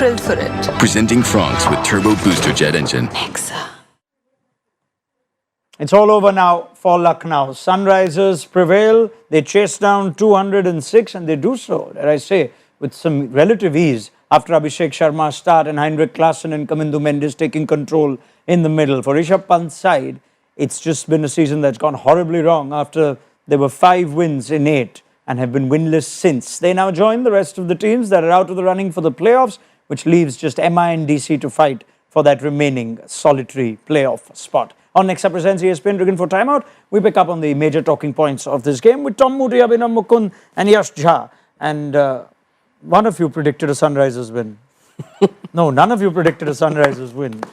thrilled for it. Presenting France with Turbo Booster Jet Engine. Nexa. It's all over now for Lucknow. Sunrisers prevail. They chase down 206 and they do so, dare I say, with some relative ease after Abhishek Sharma's start and Heinrich Klaassen and Kamindu Mendes taking control in the middle. For Rishabh Pant's side, it's just been a season that's gone horribly wrong after there were 5 wins in 8 and have been winless since. They now join the rest of the teams that are out of the running for the playoffs, which leaves just MI and DC to fight for that remaining solitary playoff spot. On Nexa presents ESPN Driven for Timeout, we pick up on the major talking points of this game with Tom Moody, Abhinav Mukund and Yash Jha. And one of you predicted a Sunrisers win. No, none of you predicted a Sunrisers win.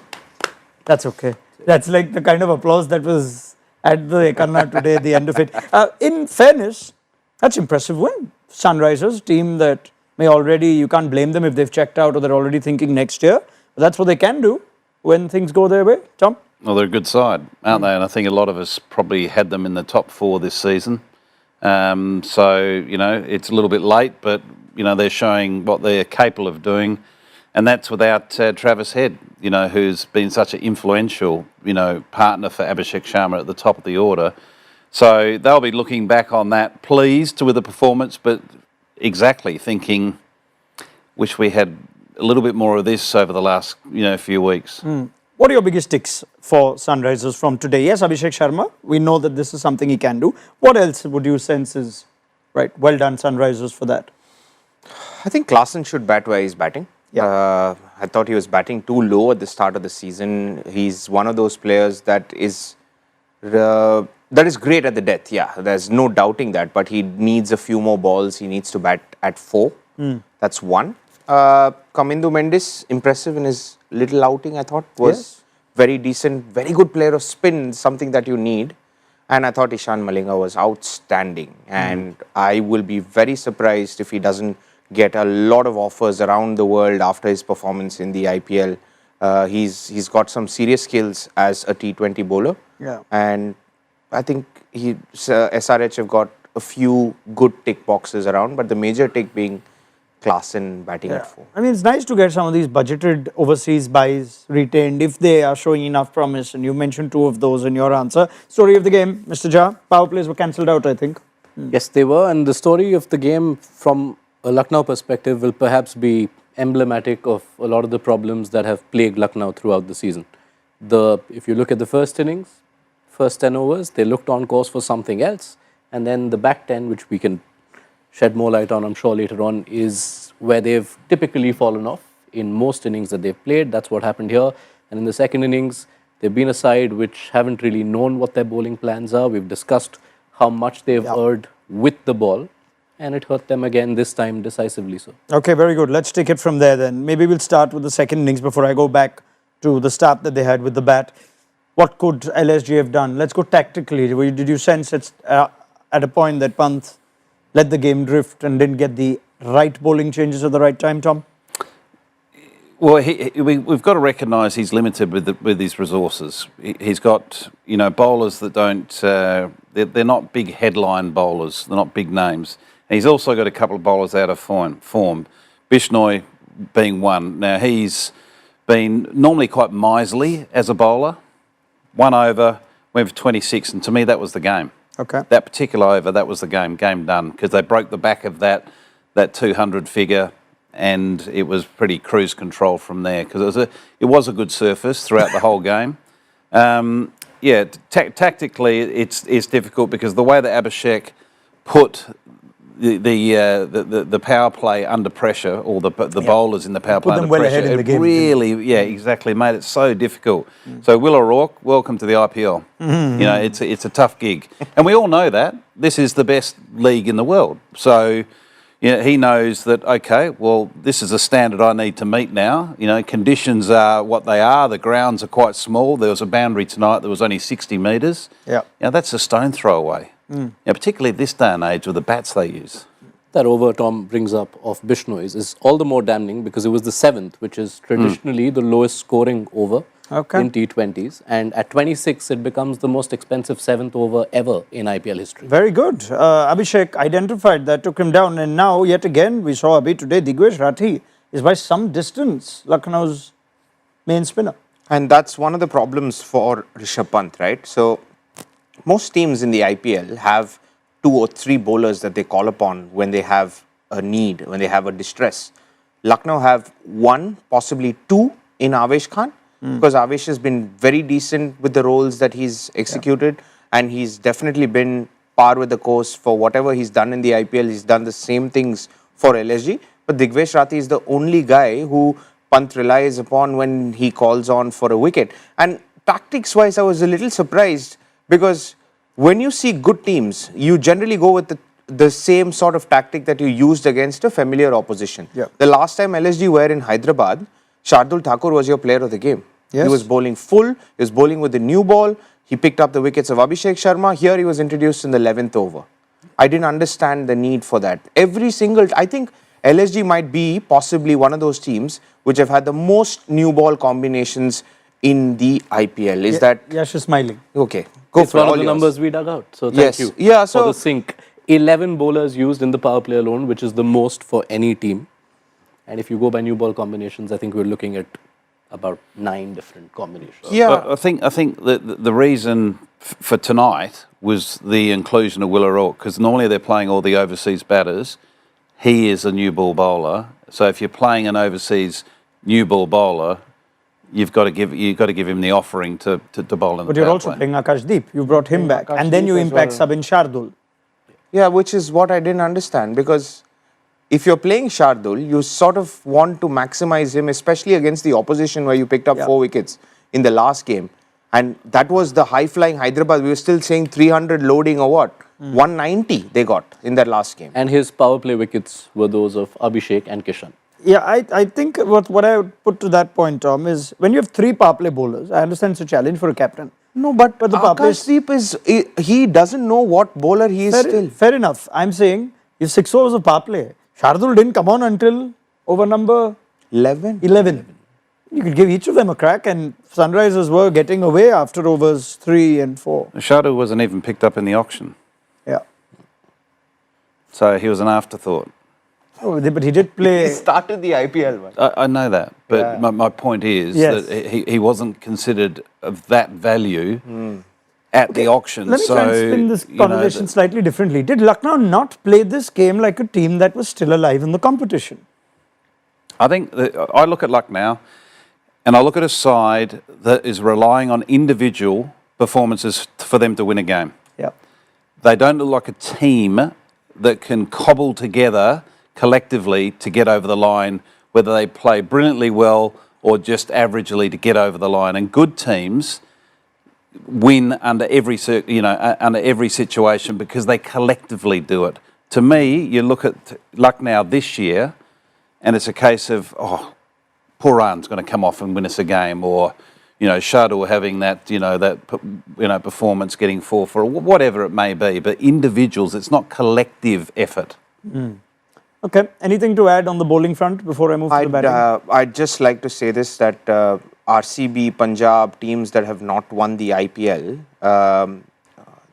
That's okay. That's like the kind of applause that was at the Ekarna today at the end of it. In fairness, that's impressive win. Sunrisers, team that may already, you can't blame them if they've checked out or they're already thinking next year. But that's what they can do when things go their way. Tom? Well, they're a good side, aren't they? And I think a lot of us probably had them in the top 4 this season. So, you know, it's a little bit late, but, you know, they're showing what they're capable of doing. And that's without Travis Head, you know, who's been such an influential, you know, partner for Abhishek Sharma at the top of the order. So they'll be looking back on that, pleased with the performance, but exactly thinking, wish we had a little bit more of this over the last, you know, few weeks. What are your biggest ticks for Sunrisers from today? Yes, Abhishek Sharma, we know that this is something he can do. What else would you sense is, right, well done Sunrisers for that? I think Klaassen should bat where he's batting. Yeah. I thought he was batting too low at the start of the season. He's one of those players that is great at the death, yeah. There's no doubting that, but he needs a few more balls. He needs to bat at 4. That's one. Kamindu Mendes, impressive in his little outing, I thought, was very decent, very good player of spin, something that you need. And I thought Ishan Malinga was outstanding. And I will be very surprised if he doesn't get a lot of offers around the world after his performance in the IPL. He's got some serious skills as a T20 bowler. Yeah. And I think SRH have got a few good tick boxes around, but the major tick being Klaassen batting at 4. I mean, it's nice to get some of these budgeted overseas buys retained if they are showing enough promise. And you mentioned 2 of those in your answer. Story of the game, Mr. Jha, power plays were cancelled out, I think. Yes, they were. And the story of the game from a Lucknow perspective will perhaps be emblematic of a lot of the problems that have plagued Lucknow throughout the season. If you look at the first innings, first 10 overs, they looked on course for something else. And then the back 10, which we can shed more light on, I'm sure, later on, is where they've typically fallen off in most innings that they've played. That's what happened here. And in the second innings, they've been a side which haven't really known what their bowling plans are. We've discussed how much they've erred with the ball, and it hurt them again, this time decisively so. Okay, very good. Let's take it from there then. Maybe we'll start with the second innings before I go back to the start that they had with the bat. What could LSG have done? Let's go tactically. Did you sense it's at a point that Pant let the game drift and didn't get the right bowling changes at the right time, Tom? Well, we've got to recognise he's limited with his resources. He's got, you know, bowlers that don't, they're not big headline bowlers, they're not big names. And he's also got a couple of bowlers out of form. Bishnoi being one. Now, he's been normally quite miserly as a bowler. 1 over, went for 26, and to me that was the game. Okay. That particular over, that was the game done, because they broke the back of that 200 figure, and it was pretty cruise control from there, because it was a good surface throughout the whole game. Yeah, tactically it's difficult, because the way that Abhishek put the power play under pressure, or the bowlers in the power play under well pressure, ahead in the game, really, exactly, made it so difficult. So Will O'Rourke, welcome to the IPL. You know, it's a tough gig, and we all know that this is the best league in the world. So, you know, he knows that, okay, well, this is a standard I need to meet now. You know, conditions are what they are. The grounds are quite small. There was a boundary tonight that was only 60 metres. Yeah, you know, that's a stone throw away. You know, particularly this day and age with the bats they use. That over Tom brings up of Bishnoi's is all the more damning because it was the 7th, which is traditionally the lowest scoring over in T20s. And at 26, it becomes the most expensive 7th over ever in IPL history. Very good. Abhishek identified that, took him down. And now, yet again, we saw Abhi today, Digwesh Rathi is by some distance Lucknow's main spinner. And that's one of the problems for Rishabh Pant, right? So most teams in the IPL have 2 or 3 bowlers that they call upon when they have a need, when they have a distress. Lucknow have 1, possibly 2 in Avesh Khan, because Avesh has been very decent with the roles that he's executed, and he's definitely been par with the course for whatever he's done in the IPL. He's done the same things for LSG, but Digvesh Rathi is the only guy who Pant relies upon when he calls on for a wicket. And tactics-wise, I was a little surprised, because when you see good teams, you generally go with the same sort of tactic that you used against a familiar opposition. Yeah. The last time LSG were in Hyderabad, Shardul Thakur was your player of the game. Yes. He was bowling full, he was bowling with the new ball, he picked up the wickets of Abhishek Sharma. Here he was introduced in the 11th over. I didn't understand the need for that. I think LSG might be possibly one of those teams which have had the most new ball combinations in the IPL. Is that... Yash is smiling. Okay. Go It's for one all of the yours. numbers we dug out. So thank Yes. you Yeah, for so- the sync. 11 bowlers used in the power play alone, which is the most for any team. And if you go by new ball combinations, I think we're looking at about 9 different combinations. Yeah. I think the reason for tonight was the inclusion of Will O'Rourke, because normally they're playing all the overseas batters. He is a new ball bowler, so if you're playing an overseas new ball bowler, you've got to give him the offering to bowl in the But you're power also play. playing Akashdeep. You brought him back. And then you Akashdeep as impact well. Sabin Shardul. Yeah, which is what I didn't understand, because if you're playing Shardul, you sort of want to maximize him, especially against the opposition where you picked up 4 wickets in the last game. And that was the high-flying Hyderabad. We were still saying 300 loading or what? 190 they got in that last game. And his power play wickets were those of Abhishek and Kishan. Yeah, I think what I would put to that point, Tom, is when you have 3 power play bowlers, I understand it's a challenge for a captain. No, but the power play is- Akashdeep he doesn't know what bowler he is still. Fair enough. I'm saying you have 6 overs of power play. Shardul didn't come on until over number 11. 11. You could give each of them a crack, and Sunrisers were getting away after overs 3 and 4. Shadu wasn't even picked up in the auction, Yeah. so he was an afterthought. Oh, but he did play. Started the IPL one. I know that, but my point is Yes. that he wasn't considered of that value at the auction. Let me try and spin this conversation slightly differently. Did Lucknow not play this game like a team that was still alive in the competition? I think I look at Lucknow, and I look at a side that is relying on individual performances for them to win a game. Yeah. They don't look like a team that can cobble together collectively to get over the line, whether they play brilliantly well or just averagely to get over the line. And good teams win under every situation because they collectively do it. To me, you look at Lucknow this year, and it's a case of Puraan's going to come off and win us a game, or Shardul having that performance, getting 4 for whatever it may be. But individuals, it's not collective effort. Okay. Anything to add on the bowling front before I move to the batting? I'd just like to say this, that RCB, Punjab, teams that have not won the IPL,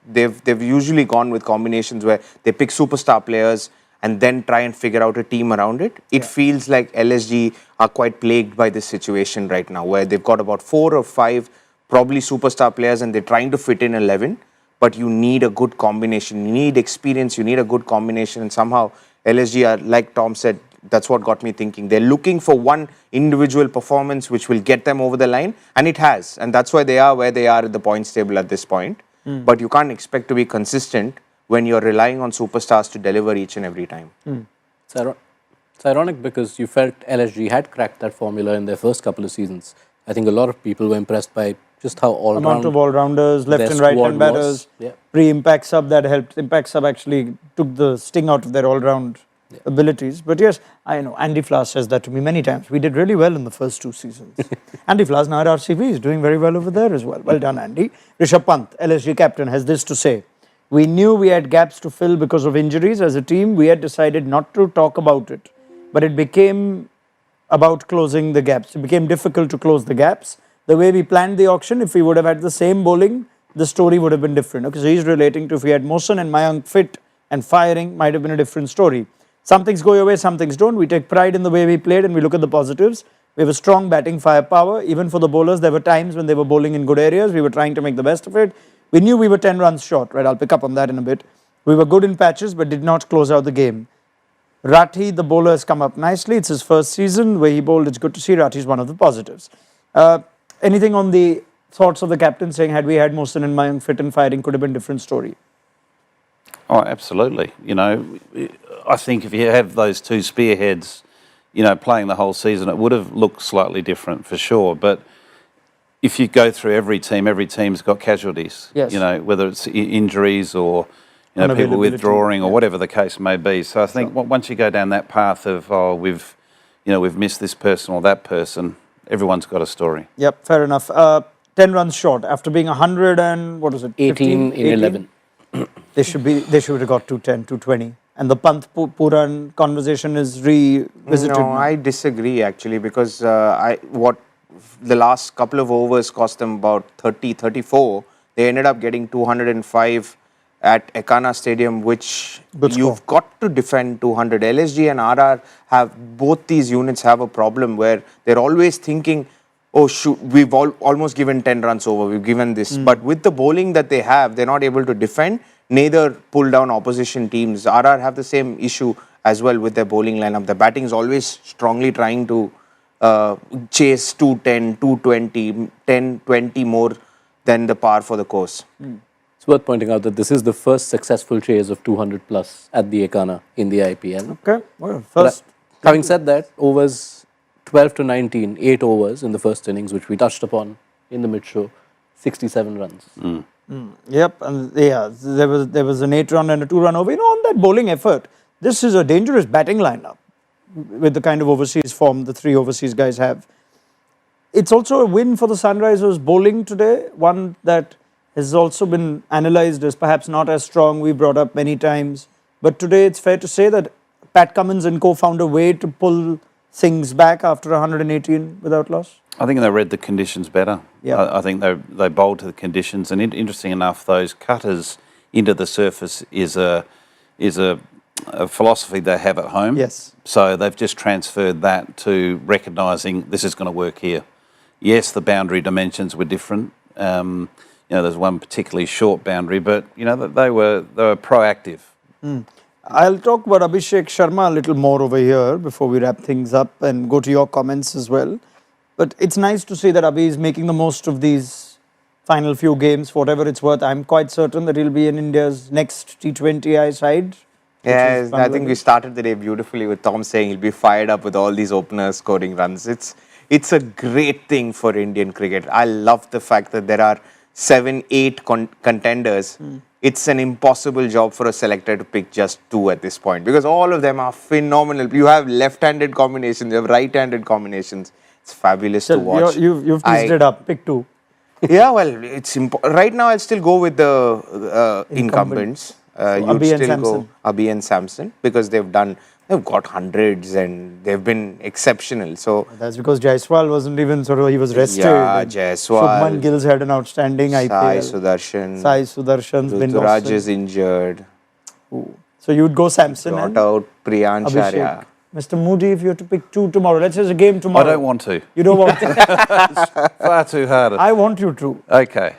they've usually gone with combinations where they pick superstar players and then try and figure out a team around it. It feels like LSG are quite plagued by this situation right now, where they've got about 4 or 5 probably superstar players and they're trying to fit in 11, but you need a good combination. You need experience, you need a good combination, and somehow LSG are, like Tom said, that's what got me thinking. They're looking for one individual performance which will get them over the line, and it has. And that's why they are where they are at the points table at this point. But you can't expect to be consistent when you're relying on superstars to deliver each and every time. It's ironic because you felt LSG had cracked that formula in their first couple of seasons. I think a lot of people were impressed by just how all-round Amount of all-rounders, left their and right squad hand batters, was. Yeah. pre-impact sub that helped. Impact sub actually took the sting out of their all-round abilities. But yes, I know, Andy Flass says that to me many times. We did really well in the first 2 seasons. Andy Flass now at RCB is doing very well over there as well. Well done, Andy. Rishabh Pant, LSG captain, has this to say. We knew we had gaps to fill because of injuries. As a team, we had decided not to talk about it. But it became about closing the gaps. It became difficult to close the gaps. The way we planned the auction, if we would have had the same bowling, the story would have been different. Okay, so he's relating to if we had Mohsen and Mayank fit and firing, might have been a different story. Some things go your way, some things don't. We take pride in the way we played and we look at the positives. We have a strong batting firepower. Even for the bowlers, there were times when they were bowling in good areas. We were trying to make the best of it. We knew we were 10 runs short, right? I'll pick up on that in a bit. We were good in patches but did not close out the game. Rathi, the bowler, has come up nicely. It's his first season. The way he bowled, it's good to see. Rathi is one of the positives. Anything on the thoughts of the captain saying, had we had Mohsin and Mayank fit and firing, could have been a different story? Oh, absolutely. You know, I think if you have those two spearheads, you know, playing the whole season, it would have looked slightly different for sure. But if you go through every team's got casualties. Yes. You know, whether it's injuries or, you know, people withdrawing or whatever the case may be. So I think once you go down that path of, we've missed this person or that person, everyone's got a story. Yep, fair enough. 10 runs short after being 100 and, what was it? 18 in 11. They should have got 210, 220. And the Pant Puran conversation is revisited. No, I disagree actually, because what the last couple of overs cost them about 30, 34. They ended up getting 205 at Ekana Stadium, which you've got to defend 200. LSG and RR have, both these units have a problem where they're always thinking, oh shoot, we've almost given 10 runs over, we've given this. But with the bowling that they have, they're not able to defend, neither pull down opposition teams. RR have the same issue as well with their bowling lineup. The batting is always strongly trying to chase 210, 220, 10, 20 more than the par for the course. It's worth pointing out that this is the first successful chase of 200 plus at the Ekana in the IPL. Okay, well, first. Having said that, overs 12 to 19, 8 overs in the first innings, which we touched upon in the mid-show, 67 runs. Yep, and yeah, there was an 8-run and a 2-run over. You know, on that bowling effort, this is a dangerous batting lineup with the kind of overseas form the three overseas guys have. It's also a win for the Sunrisers bowling today, one that has also been analysed as perhaps not as strong. We brought up many times, but today it's fair to say that Pat Cummins and co found a way to pull things back after 118 without loss. I think they read the conditions better. Yeah. I think they bowled to the conditions, and interesting enough, those cutters into the surface is a philosophy they have at home. Yes. So they've just transferred that to recognising this is going to work here. Yes, the boundary dimensions were different. You know, there's one particularly short boundary, but you know they were proactive. I'll talk about Abhishek Sharma a little more over here before we wrap things up and go to your comments as well. But it's nice to see that Abhi is making the most of these final few games, for whatever it's worth. I'm quite certain that he'll be in India's next T20I side. Yeah, I think we started the day beautifully with Tom saying he'll be fired up with all these openers scoring runs. It's a great thing for Indian cricket. I love the fact that there are 7, 8 contenders. It's an impossible job for a selector to pick just 2 at this point, because all of them are phenomenal. You have left-handed combinations, you have right-handed combinations. It's fabulous to watch. You've teased it up. Pick 2. Yeah, well, it's right now I'll still go with the incumbents. You'd still go Abhi and Samson, because they've got hundreds and they've been exceptional. So that's because Jaiswal wasn't even he was rested. Yeah, Jaiswal. Shubman Gill's had an outstanding IPL. Sai Sudarshan's been Ruturaj is injured. Ooh. So you'd go Samson Brought out Priyan Sharya. Mr. Moody, if you have to pick 2 tomorrow, let's say it's a game tomorrow. I don't want to. You don't want to? It's far too hard. I want you to. Okay.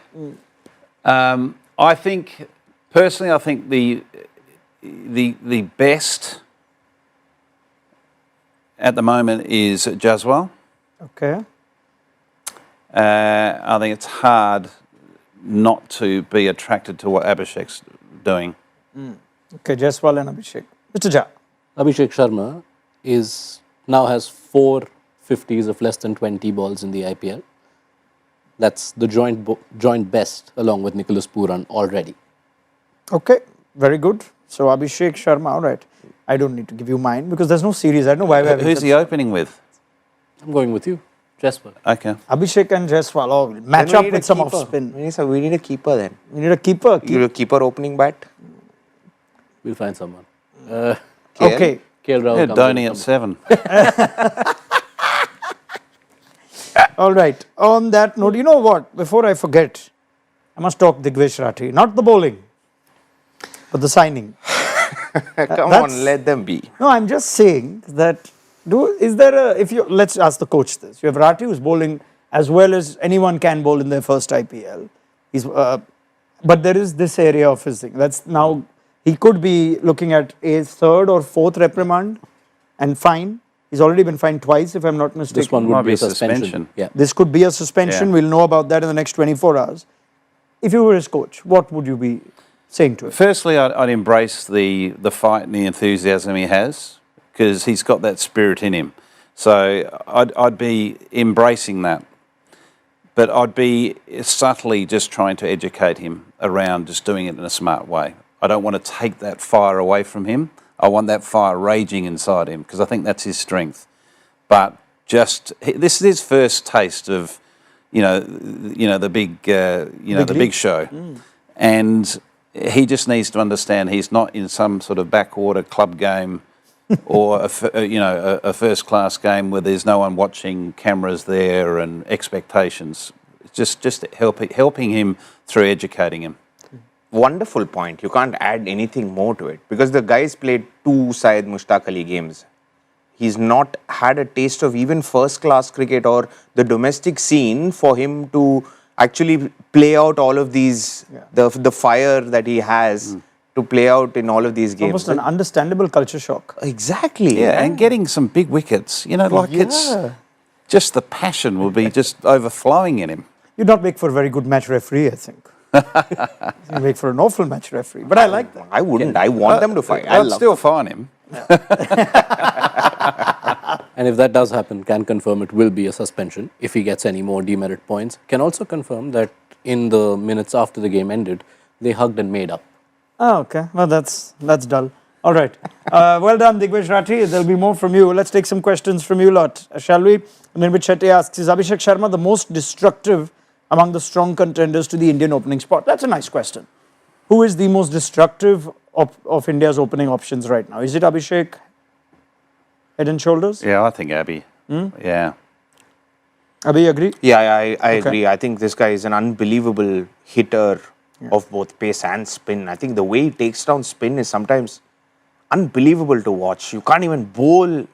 I think, personally, I think the best at the moment is Jaswal. Okay. I think it's hard not to be attracted to what Abhishek's doing. Okay, Jaiswal and Abhishek. Mr. Jha. Abhishek Sharma now has 4 50s of less than 20 balls in the IPL. That's the joint best along with Nicholas Pooran already. Okay, very good. So Abhishek Sharma, all right. I don't need to give you mine because there's no series. I don't know why. Who's he opening with? I'm going with you, Jaiswal. Okay. Abhishek and Jaiswal match up with some off spin. We need a keeper then. We need a keeper. You need a keeper opening bat. We'll find someone. Okay. KL Rahul. Yeah, Dhoni at 7. All right. On that note, you know what? Before I forget, I must talk Digvish Rathi. Not the bowling, but the signing. Come That's- on, let them be. No, I'm just saying that. Let's ask the coach this. You have Rathi who's bowling as well as anyone can bowl in their first IPL. But there is this area of his thing. That's now he could be looking at a third or fourth reprimand and fine. He's already been fined twice, if I'm not mistaken. This one Might would be be a suspension. suspension. Yeah. This could be a suspension. Yeah. We'll know about that in the next 24 hours. If you were his coach, what would you be saying to him? Firstly, I'd embrace the fight and the enthusiasm he has, because he's got that spirit in him. So I'd be embracing that. But I'd be subtly just trying to educate him around just doing it in a smart way. I don't want to take that fire away from him. I want that fire raging inside him, because I think that's his strength. But this is his first taste of, the big show, and he just needs to understand he's not in some sort of backwater club game or a first class game where there's no one watching, cameras there and expectations. It's just helping him through educating him. Wonderful point. You can't add anything more to it because the guy's played 2 Syed Mushtaq Ali games. He's not had a taste of even first class cricket or the domestic scene for him to actually play out all of these, the fire that he has to play out in all of these games. Almost an understandable culture shock. Exactly. Yeah, and getting some big wickets, it's just the passion will be just overflowing in him. You'd not make for a very good match referee, I think. You make for an awful match referee. But I like that. I wouldn't. I want them to fight. I'd still fine him. And if that does happen, can confirm it will be a suspension if he gets any more demerit points. Can also confirm that in the minutes after the game ended, they hugged and made up. Oh, okay. Well, that's dull. All right. Well done, Digvish Rathi. There'll be more from you. Let's take some questions from you lot, shall we? Nirmit Shetty asks, is Abhishek Sharma the most destructive among the strong contenders to the Indian opening spot? That's a nice question. Who is the most destructive of India's opening options right now? Is it Abhishek? Head and shoulders? Yeah, I think Abhi. Yeah. Abhi, you agree? Yeah, I agree. I think this guy is an unbelievable hitter of both pace and spin. I think the way he takes down spin is sometimes unbelievable to watch. You can't even bowl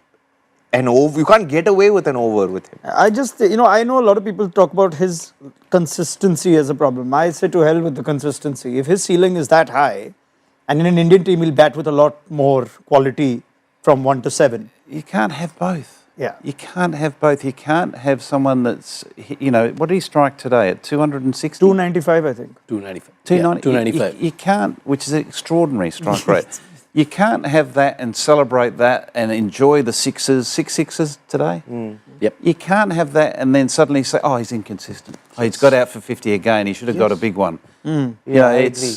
an over. You can't get away with an over with him. I just, I know a lot of people talk about his consistency as a problem. I say to hell with the consistency. If his ceiling is that high, and in an Indian team he'll bat with a lot more quality from 1 to 7. You can't have both. Yeah. You can't have both. You can't have someone that's, what did he strike today at 260? 295, I think. 295. 290. 295. You can't, which is an extraordinary strike rate. You can't have that and celebrate that and enjoy the sixes, 6 sixes today. Yep. You can't have that and then suddenly say, oh, he's inconsistent. Oh, he's got out for 50 again. He should have got a big one. Yeah, I agree.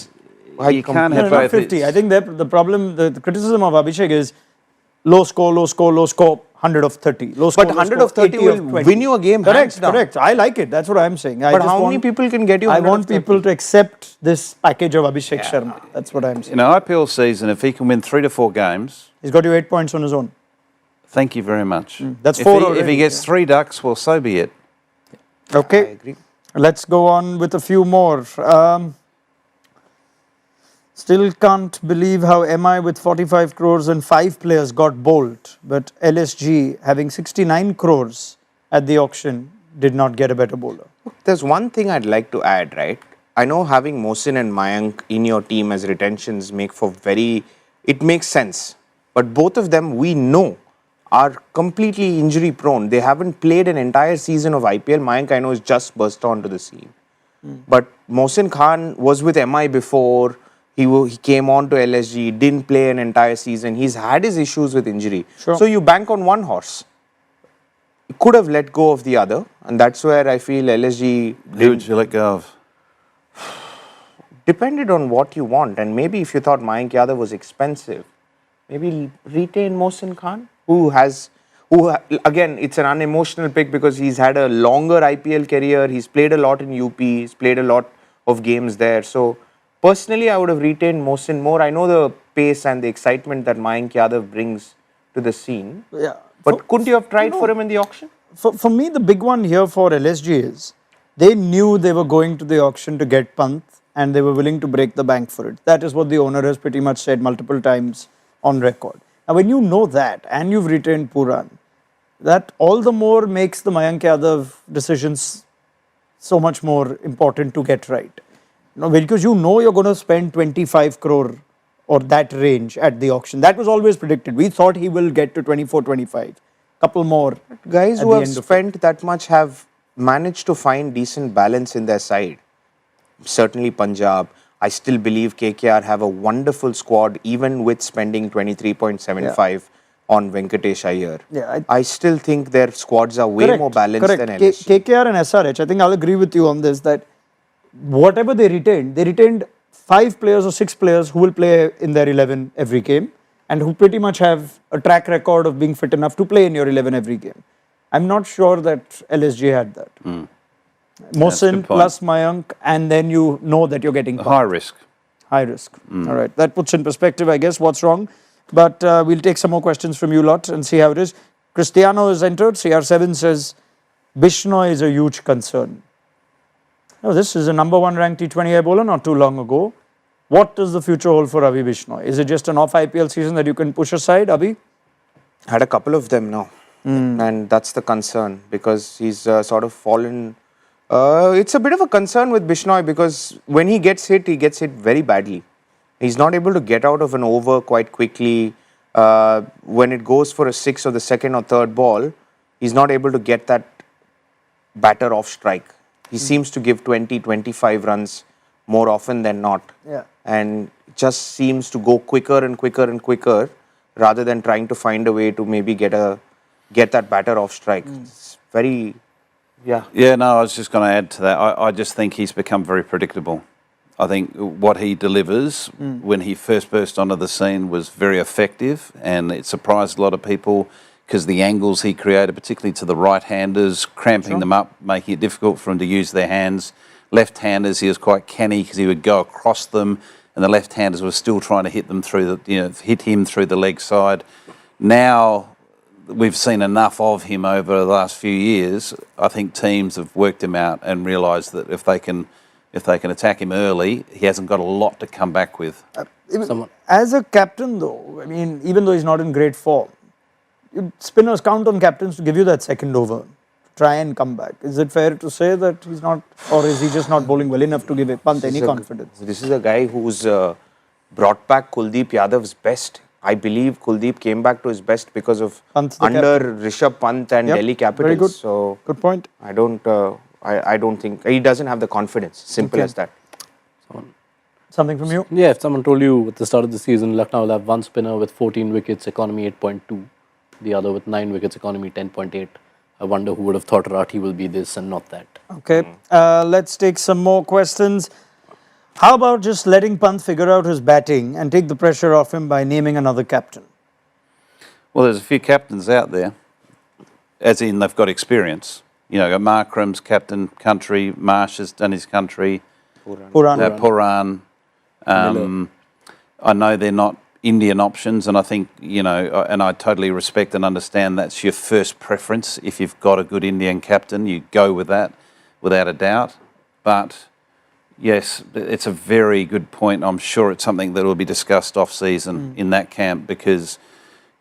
You can't No, have not both. 50. I think the problem, the criticism of Abhishek is low score, 100 of 30. Low score, But low 100 score, of 30 80 will 20. win you a game hands Correct, down. correct. I like it. That's what I'm saying. But how many people can get you I 100 want of 30? people to accept this package of Abhishek Sharma. That's what I'm saying. In an IPL season, if he can win 3 to 4 games, He's got you 8 points on his own. thank you very much. That's if 4 If already, he gets 3 ducks, well, so be it. Okay. I agree. Let's go on with a few more. Still can't believe how MI with 45 crores and 5 players got bowled, but LSG having 69 crores at the auction did not get a better bowler. There's one thing I'd like to add, right? I know having Mohsin and Mayank in your team as retentions it makes sense. But both of them, we know, are completely injury prone. They haven't played an entire season of IPL. Mayank, I know, has just burst onto the scene. But Mohsin Khan was with MI before. He came on to LSG, didn't play an entire season. He's had his issues with injury. Sure. So you bank on one horse. You could have let go of the other. And that's where I feel LSG Who would you let go of? depended on what you want. And maybe if you thought Mayank Yadav was expensive, maybe retain Mohsin Khan, who again, it's an unemotional pick because he's had a longer IPL career. He's played a lot in UP. He's played a lot of games there. So personally, I would have retained Mohsin more. I know the pace and the excitement that Mayank Yadav brings to the scene. Yeah. But couldn't you have tried for him in the auction? For me, the big one here for LSG is they knew they were going to the auction to get Pant and they were willing to break the bank for it. That is what the owner has pretty much said multiple times on record. Now, when you know that and you've retained Puran, that all the more makes the Mayank Yadav decisions so much more important to get right. Because you know you're going to spend 25 crore or that range at the auction. That was always predicted. We thought he will get to 24, 25. Couple more. Guys who have spent that much have managed to find decent balance in their side. Certainly Punjab. I still believe KKR have a wonderful squad even with spending 23.75 on Venkatesh Iyer. Yeah, I still think their squads are way more balanced than LSG. KKR and SRH, I think I'll agree with you on this, that whatever they retained 5 players or 6 players who will play in their 11 every game and who pretty much have a track record of being fit enough to play in your 11 every game. I'm not sure that LSG had that. Mohsin plus Mayank, and then you know that you're getting high risk. High risk. All right. That puts in perspective, I guess, what's wrong. But we'll take some more questions from you lot and see how it is. Cristiano has entered. CR7 says, Bishnoi is a huge concern. Now, this is a number 1 ranked T20I bowler not too long ago. What does the future hold for Ravi Bishnoi? Is it just an off IPL season that you can push aside, Abhi? Had a couple of them now. And that's the concern because he's sort of fallen. It's a bit of a concern with Bishnoi because when he gets hit very badly. He's not able to get out of an over quite quickly. When it goes for a 6 or the second or third ball, he's not able to get that batter off strike. He seems to give 20, 25 runs more often than not. Yeah. And just seems to go quicker and quicker and quicker rather than trying to find a way to maybe get that batter off strike. It's very... Yeah, no, I was just going to add to that. I just think he's become very predictable. I think what he delivers when he first burst onto the scene was very effective, and it surprised a lot of people because the angles he created, particularly to the right-handers, cramping them up, making it difficult for them to use their hands. Left-handers, he was quite canny because he would go across them, and the left-handers were still trying to hit them through hit him through the leg side. Now we've seen enough of him over the last few years. I think teams have worked him out and realised that if they can attack him early, he hasn't got a lot to come back with. As a captain, though, I mean, even though he's not in great form, spinners count on captains to give you that second over, try and come back. Is it fair to say that he's not, or is he just not bowling well enough to give Pant any confidence? This is a guy who's brought back Kuldeep Yadav's best. I believe Kuldeep came back to his best because of under Rishabh Pant and Delhi Capitals. Very good. So good point. I don't think he doesn't have the confidence. Simple as that. Something from you? Yeah, if someone told you at the start of the season, Lucknow will have one spinner with 14 wickets, economy 8.2, the other with 9 wickets, economy 10.8. I wonder who would have thought Rathi will be this and not that. Okay, let's take some more questions. How about just letting Pant figure out his batting and take the pressure off him by naming another captain? Well, there's a few captains out there, as in they've got experience. You know, Markram's captain country, Marsh has done his country, Puran. I know they're not Indian options, and I think, and I totally respect and understand that's your first preference. If you've got a good Indian captain, you go with that without a doubt. But yes, it's a very good point. I'm sure it's something that will be discussed off-season in that camp because,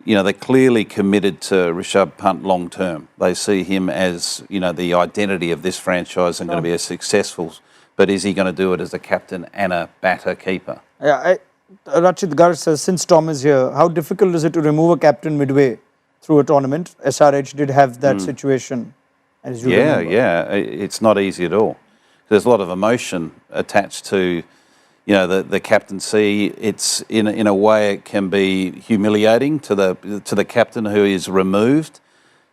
they're clearly committed to Rishabh Pant long-term. They see him as, the identity of this franchise and going to be a successful, but is he going to do it as a captain and a batter keeper? Yeah, Rachit Garg says, since Tom is here, how difficult is it to remove a captain midway through a tournament? SRH did have that situation. As you remember. It's not easy at all. There's a lot of emotion attached to, the captaincy. It's in a way it can be humiliating to the captain who is removed,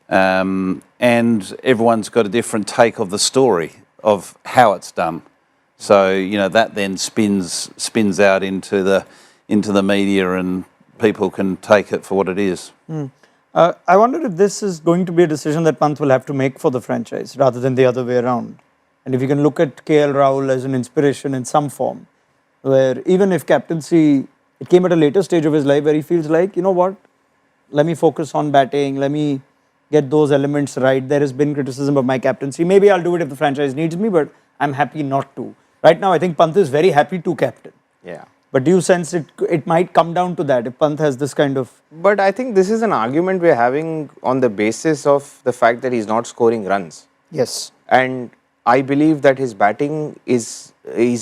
and everyone's got a different take of the story of how it's done. So that then spins out into the media, and people can take it for what it is. I wonder if this is going to be a decision that Pant will have to make for the franchise rather than the other way around. And if you can look at KL Rahul as an inspiration in some form, where even if captaincy, it came at a later stage of his life where he feels like, you know what, let me focus on batting, let me get those elements right. There has been criticism of my captaincy. Maybe I'll do it if the franchise needs me, but I'm happy not to. Right now, I think Pant is very happy to captain. Yeah. But do you sense it might come down to that if Pant has this kind of... But I think this is an argument we're having on the basis of the fact that he's not scoring runs. Yes. And I believe that his batting he's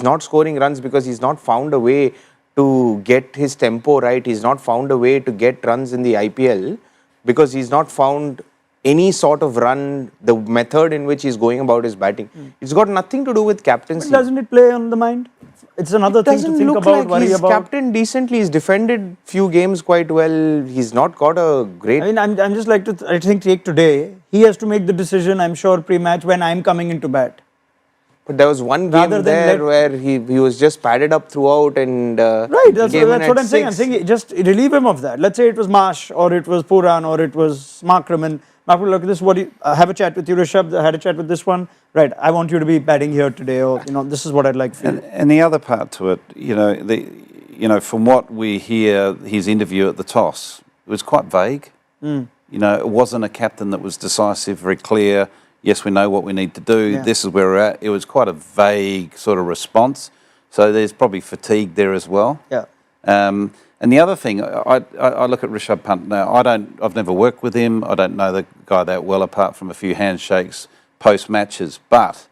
not scoring runs because he's not found a way to get his tempo right. He's not found a way to get runs in the IPL because he's not found any sort of run, the method in which he's going about his batting. It's got nothing to do with captaincy. But doesn't it play on the mind? It's another thing to think about, worry he's about. captained decently. He's defended few games quite well. He's not got a great... I mean, I'm just like to, I think, take today. He has to make the decision, I'm sure, pre-match when I'm coming into bat. But there was one game there where he was just padded up throughout and right, that's what I'm saying. I'm saying just relieve him of that. Let's say it was Marsh or it was Puran or it was Markram. Mark will look at this. What do you, have a chat with you, Rishabh. I had a chat with this one. Right, I want you to be batting here today, or this is what I'd like for you. And the other part to it, from what we hear, his interview at the toss, it was quite vague. It wasn't a captain that was decisive, very clear. Yes, we know what we need to do. Yeah. This is where we're at. It was quite a vague sort of response. So there's probably fatigue there as well. Yeah. And the other thing, I look at Rishabh Pant now. I've never worked with him. I don't know the guy that well, apart from a few handshakes post matches. But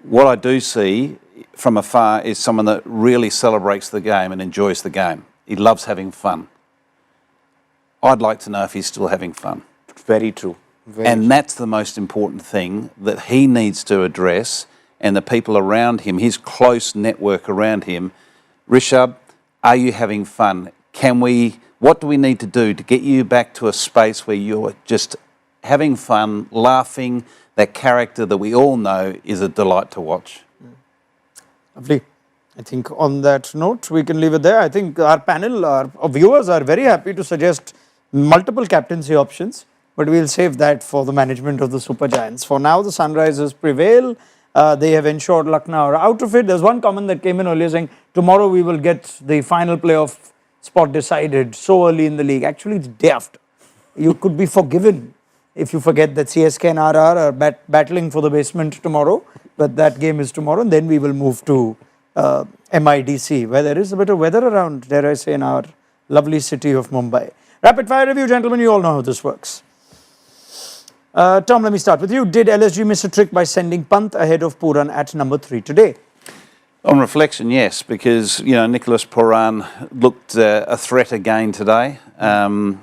what I do see from afar is someone that really celebrates the game and enjoys the game. He loves having fun. I'd like to know if he's still having fun. Very true. And that's the most important thing that he needs to address, and the people around him, his close network around him. Rishabh, are you having fun? What do we need to do to get you back to a space where you're just having fun, laughing, that character that we all know is a delight to watch? Lovely. I think on that note, we can leave it there. I think our panel, our viewers are very happy to suggest multiple captaincy options, but we'll save that for the management of the Super Giants. For now, the Sunrisers prevail. They have ensured Lucknow are out of it. There's one comment that came in earlier saying, tomorrow we will get the final playoff spot decided so early in the league. Actually, it's day after. You could be forgiven if you forget that CSK and RR are battling for the basement tomorrow, but that game is tomorrow, and then we will move to MIDC, where there is a bit of weather around, dare I say, in our lovely city of Mumbai. Rapid fire review, gentlemen, you all know how this works. Tom, let me start with you. Did LSG miss a trick by sending Pant ahead of Puran at number 3 today? On reflection, yes, because Nicholas Puran looked a threat again today, and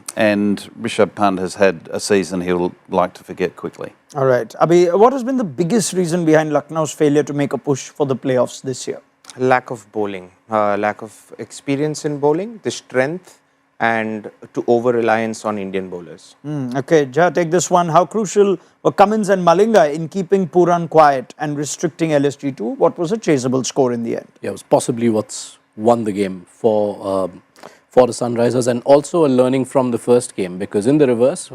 Rishabh Pant has had a season he'll like to forget quickly. All right, Abhi, what has been the biggest reason behind Lucknow's failure to make a push for the playoffs this year? Lack of bowling, lack of experience in bowling, the strength, and to over-reliance on Indian bowlers. Okay, Jha, take this one. How crucial were Cummins and Malinga in keeping Puran quiet and restricting LSG to what was a chaseable score in the end? Yeah, it was possibly what's won the game for the Sunrisers, and also a learning from the first game, because in the reverse,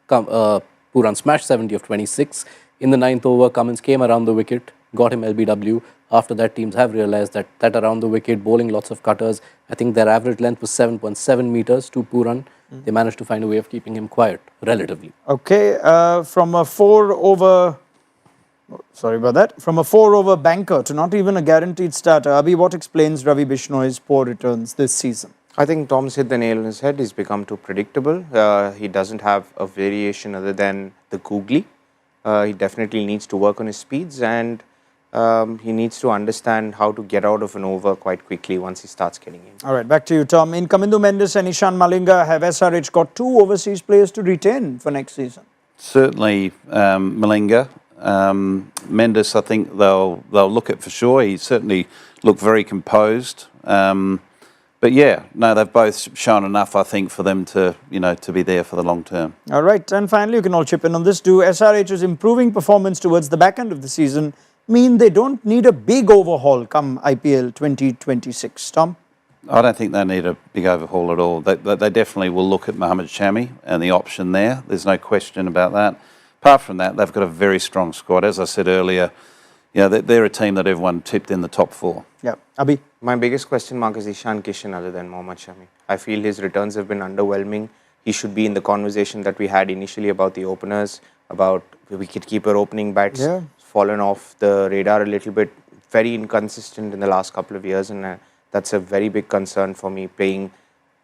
Puran smashed 70 of 26. In the 9th over, Cummins came around the wicket, got him LBW. After that, teams have realized that around the wicket, bowling lots of cutters. I think their average length was 7.7 meters to Puran. They managed to find a way of keeping him quiet, relatively. Okay, from a 4-over banker to not even a guaranteed starter, Abhi, what explains Ravi Bishnoi's poor returns this season? I think Tom's hit the nail on his head. He's become too predictable. He doesn't have a variation other than the googly. He definitely needs to work on his speeds, and he needs to understand how to get out of an over quite quickly once he starts getting in. All right, back to you, Tom. In Kamindu Mendes and Ishan Malinga, have SRH got 2 overseas players to retain for next season? Certainly Malinga. Mendes, I think they'll look at for sure. He certainly looked very composed. But yeah, no, they've both shown enough, I think, for them to, to be there for the long term. All right, and finally, you can all chip in on this. Do SRH's improving performance towards the back end of the season mean they don't need a big overhaul come IPL 2026, Tom? I don't think they need a big overhaul at all. They definitely will look at Mohammad Shami and the option there. There's no question about that. Apart from that, they've got a very strong squad. As I said earlier, they're a team that everyone tipped in the top 4. Yeah, Abhi? My biggest question mark is Ishan Kishan other than Mohammad Shami. I feel his returns have been underwhelming. He should be in the conversation that we had initially about the openers, about the wicketkeeper opening bats. Yeah. Fallen off the radar a little bit, very inconsistent in the last couple of years, and That's a very big concern for me. Paying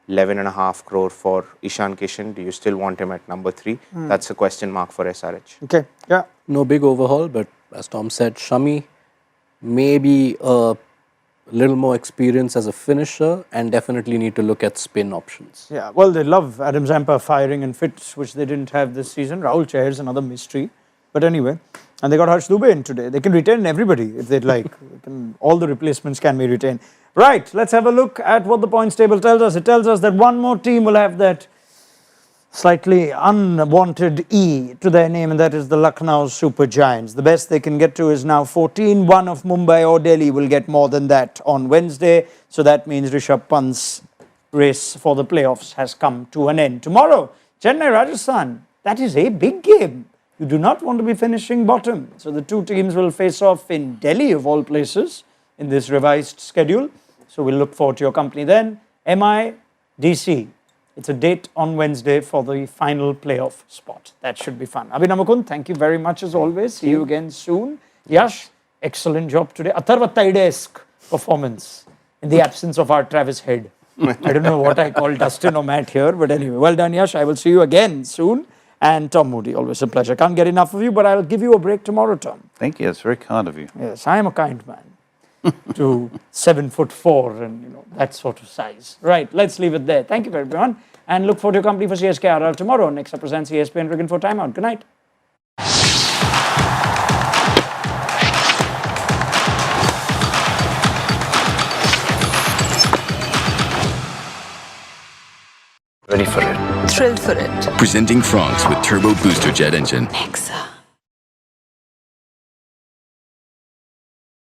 11.5 crore for Ishan Kishan. Do you still want him at number 3? That's a question mark for SRH. Okay, yeah. No big overhaul, but as Tom said, Shami, maybe a little more experience as a finisher, and definitely need to look at spin options. Yeah, well, they love Adam Zampa firing and fits, which they didn't have this season. Rahul Chahar is another mystery. But anyway, and they got Harsh Dubey in today. They can retain everybody if they'd like. All the replacements can be retained. Right, let's have a look at what the points table tells us. It tells us that one more team will have that slightly unwanted E to their name, and that is the Lucknow Super Giants. The best they can get to is now 14. One of Mumbai or Delhi will get more than that on Wednesday. So that means Rishabh Pant's race for the playoffs has come to an end. Tomorrow, Chennai, Rajasthan. That is a big game. You do not want to be finishing bottom. So the two teams will face off in Delhi, of all places, in this revised schedule. So we'll look forward to your company then. MI, DC. It's a date on Wednesday for the final playoff spot. That should be fun. Abhinav Mukund, thank you very much as always. See you again soon. Yash, excellent job today. Atharva Taide-esque performance in the absence of our Travis Head. I don't know what I call Dustin or Matt here, but anyway, well done, Yash. I will see you again soon. And Tom Moody, always a pleasure. Can't get enough of you, but I'll give you a break tomorrow, Tom. Thank you. That's very kind of you. Yes, I am a kind man to 7'4" and that sort of size. Right, let's leave it there. Thank you very much, and look forward to your company for CSKRL tomorrow. Next up presents ESPN Cricket for Timeout. Good night. Ready for it. Thrilled for it. Presenting Franks with Turbo Booster Jet Engine. Nexa.